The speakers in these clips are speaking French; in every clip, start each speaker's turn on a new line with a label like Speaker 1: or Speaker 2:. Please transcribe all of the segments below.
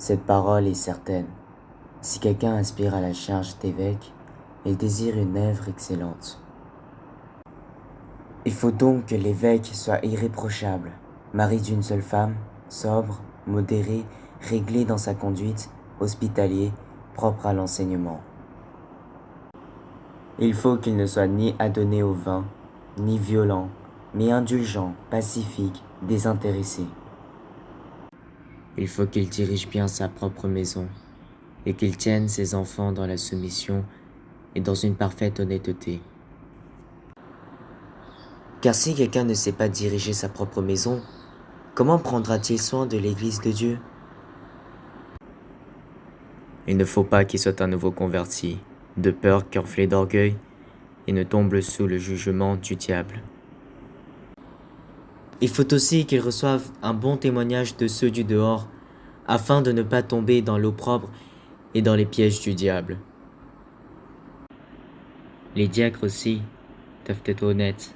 Speaker 1: Cette parole est certaine. Si quelqu'un aspire à la charge d'évêque, il désire une œuvre excellente. Il faut donc que l'évêque soit irréprochable, mari d'une seule femme, sobre, modéré, réglé dans sa conduite, hospitalier, propre à l'enseignement. Il faut qu'il ne soit ni adonné au vin, ni violent, mais indulgent, pacifique, désintéressé. Il faut qu'il dirige bien sa propre maison, et qu'il tienne ses enfants dans la soumission et dans une parfaite honnêteté. Car si quelqu'un ne sait pas diriger sa propre maison, comment prendra-t-il soin de l'Église de Dieu? Il ne faut pas qu'il soit un nouveau converti, de peur qu'enflé d'orgueil, et ne tombe sous le jugement du diable. Il faut aussi qu'il reçoive un bon témoignage de ceux du dehors, afin de ne pas tomber dans l'opprobre et dans les pièges du diable. Les diacres aussi doivent être honnêtes,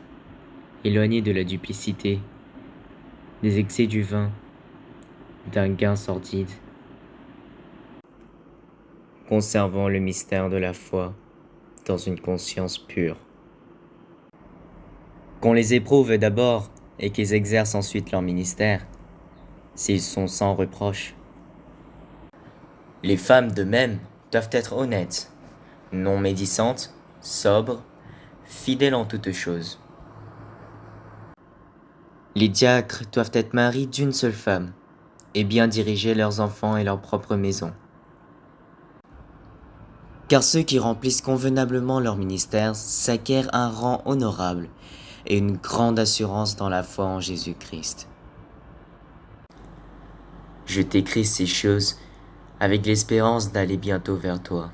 Speaker 1: éloignés de la duplicité, des excès du vin, d'un gain sordide, conservant le mystère de la foi dans une conscience pure. Qu'on les éprouve d'abord et qu'ils exercent ensuite leur ministère, s'ils sont sans reproche. Les femmes de même doivent être honnêtes, non médisantes, sobres, fidèles en toutes choses. Les diacres doivent être maris d'une seule femme, et bien diriger leurs enfants et leur propre maison. Car ceux qui remplissent convenablement leur ministère s'acquièrent un rang honorable et une grande assurance dans la foi en Jésus-Christ. Je t'écris ces choses avec l'espérance d'aller bientôt vers toi.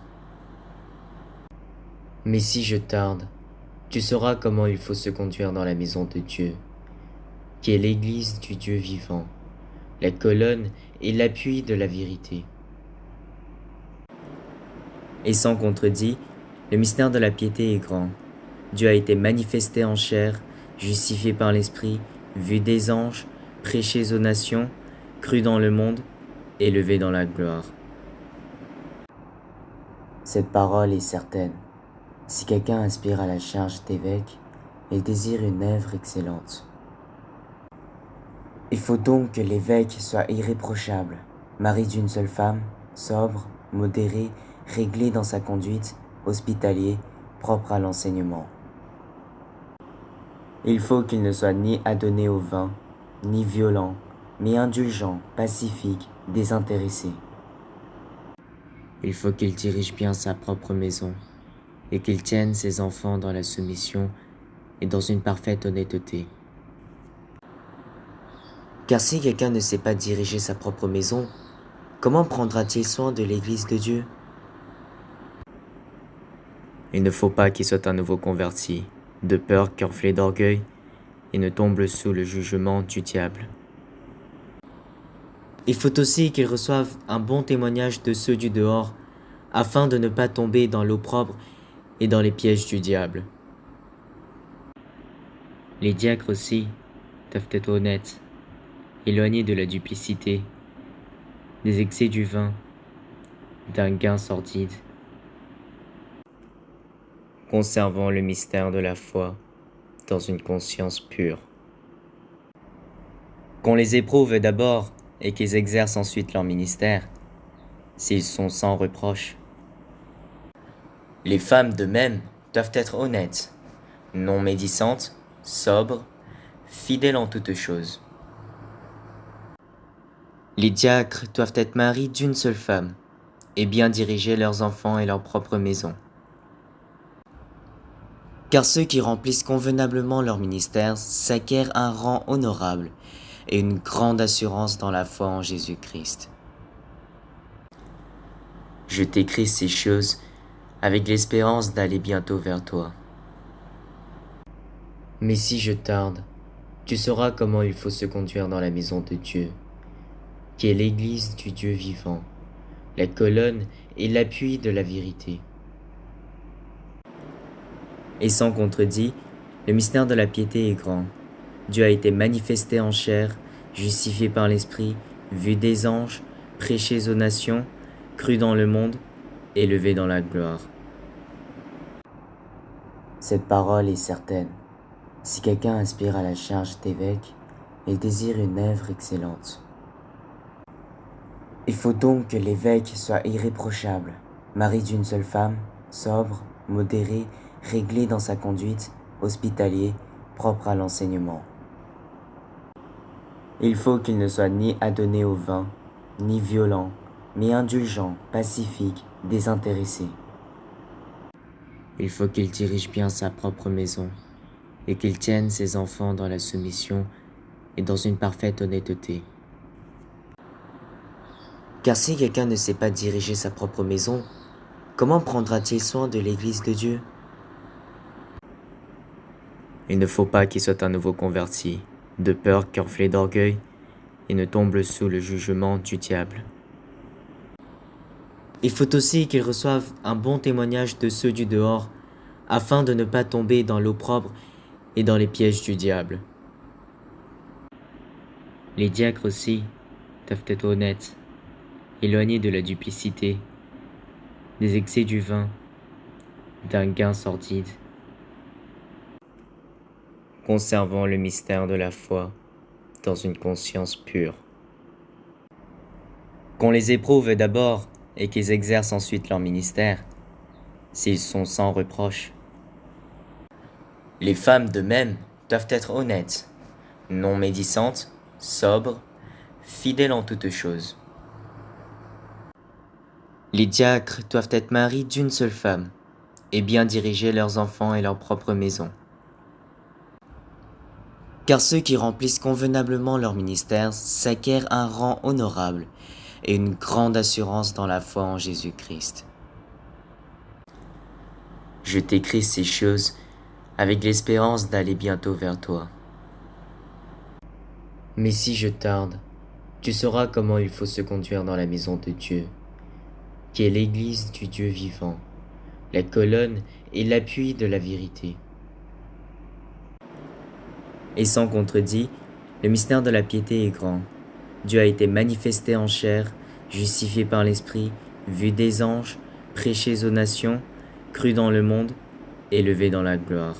Speaker 1: Mais si je tarde, tu sauras comment il faut se conduire dans la maison de Dieu, qui est l'Église du Dieu vivant, la colonne et l'appui de la vérité. Et sans contredit, le mystère de la piété est grand. Dieu a été manifesté en chair, justifié par l'Esprit, vu des anges, prêché aux nations, cru dans le monde, élevé dans la gloire. Cette parole est certaine. Si quelqu'un aspire à la charge d'évêque, il désire une œuvre excellente. Il faut donc que l'évêque soit irréprochable, mari d'une seule femme, sobre, modéré, réglé dans sa conduite, hospitalier, propre à l'enseignement. Il faut qu'il ne soit ni adonné au vin, ni violent, mais indulgent, pacifique, désintéressé. Il faut qu'il dirige bien sa propre maison, et qu'il tienne ses enfants dans la soumission et dans une parfaite honnêteté. Car si quelqu'un ne sait pas diriger sa propre maison, comment prendra-t-il soin de l'Église de Dieu? Il ne faut pas qu'il soit un nouveau converti, de peur qu'enflé d'orgueil, et ne tombe sous le jugement du diable. Il faut aussi qu'il reçoive un bon témoignage de ceux du dehors, afin de ne pas tomber dans l'opprobre et dans les pièges du diable. Les diacres aussi doivent être honnêtes, éloignés de la duplicité, des excès du vin, d'un gain sordide, conservant le mystère de la foi dans une conscience pure. Qu'on les éprouve d'abord et qu'ils exercent ensuite leur ministère, s'ils sont sans reproche. Les femmes de même doivent être honnêtes, non médisantes, sobres, fidèles en toutes choses. Les diacres doivent être maris d'une seule femme, et bien diriger leurs enfants et leur propre maison. Car ceux qui remplissent convenablement leur ministère s'acquièrent un rang honorable et une grande assurance dans la foi en Jésus-Christ. Je t'écris ces choses avec l'espérance d'aller bientôt vers toi. Mais si je tarde, tu sauras comment il faut se conduire dans la maison de Dieu, qui est l'Église du Dieu vivant, la colonne et l'appui de la vérité. Et sans contredit, le mystère de la piété est grand. Dieu a été manifesté en chair, justifié par l'Esprit, vu des anges, prêchés aux nations, crus dans le monde, élevés dans la gloire. Cette parole est certaine. Si quelqu'un aspire à la charge d'évêque, il désire une œuvre excellente. Il faut donc que l'évêque soit irréprochable, mari d'une seule femme, sobre, modéré, réglé dans sa conduite, hospitalier, propre à l'enseignement. Il faut qu'il ne soit ni adonné au vin, ni violent, mais indulgent, pacifique, désintéressé. Il faut qu'il dirige bien sa propre maison, et qu'il tienne ses enfants dans la soumission et dans une parfaite honnêteté. Car si quelqu'un ne sait pas diriger sa propre maison, comment prendra-t-il soin de l'Église de Dieu? Il ne faut pas qu'il soit un nouveau converti, de peur qu'enflé d'orgueil, et ne tombe sous le jugement du diable. Il faut aussi qu'il reçoive un bon témoignage de ceux du dehors, afin de ne pas tomber dans l'opprobre et dans les pièges du diable. Les diacres aussi doivent être honnêtes, éloignés de la duplicité, des excès du vin, d'un gain sordide, conservant le mystère de la foi dans une conscience pure. Qu'on les éprouve d'abord et qu'ils exercent ensuite leur ministère, s'ils sont sans reproche. Les femmes de même doivent être honnêtes, non médisantes, sobres, fidèles en toutes choses. Les diacres doivent être maris d'une seule femme et bien diriger leurs enfants et leur propre maison. Car ceux qui remplissent convenablement leur ministère s'acquièrent un rang honorable et une grande assurance dans la foi en Jésus-Christ. Je t'écris ces choses avec l'espérance d'aller bientôt vers toi. Mais si je tarde, tu sauras comment il faut se conduire dans la maison de Dieu, qui est l'Église du Dieu vivant, la colonne et l'appui de la vérité. Et sans contredit, le mystère de la piété est grand. Dieu a été manifesté en chair, justifié par l'Esprit, vu des anges, prêché aux nations, cru dans le monde, élevé dans la gloire.